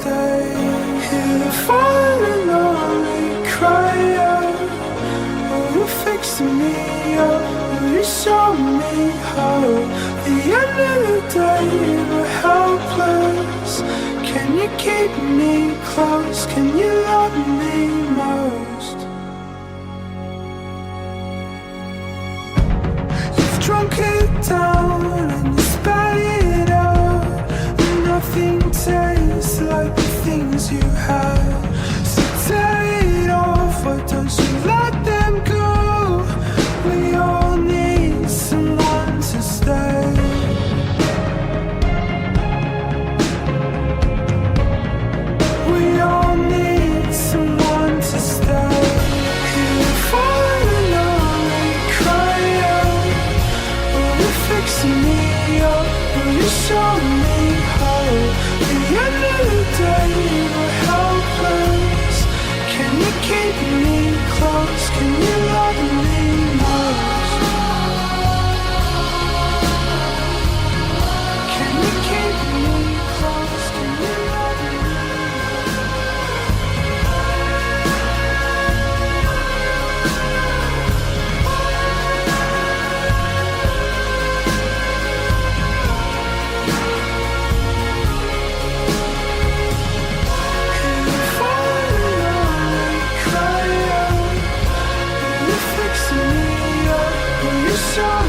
stay? Hear the falling only cry out. Will you fix me up? Will you show me how? The end of the day we're helpless. Can you keep me close? Can you love me most? You've drunk it down and you spat it out, and nothing tastes like the things you had. So tear it off, why don't you let them go? We all need someone to stay. We all need someone to stay. Hear the falling only cry out. Will you fix me up? Will you show me how? The end of the day we're helpless. Can you keep me close? Can you love me most? Can you keep me close? Can you love me? Show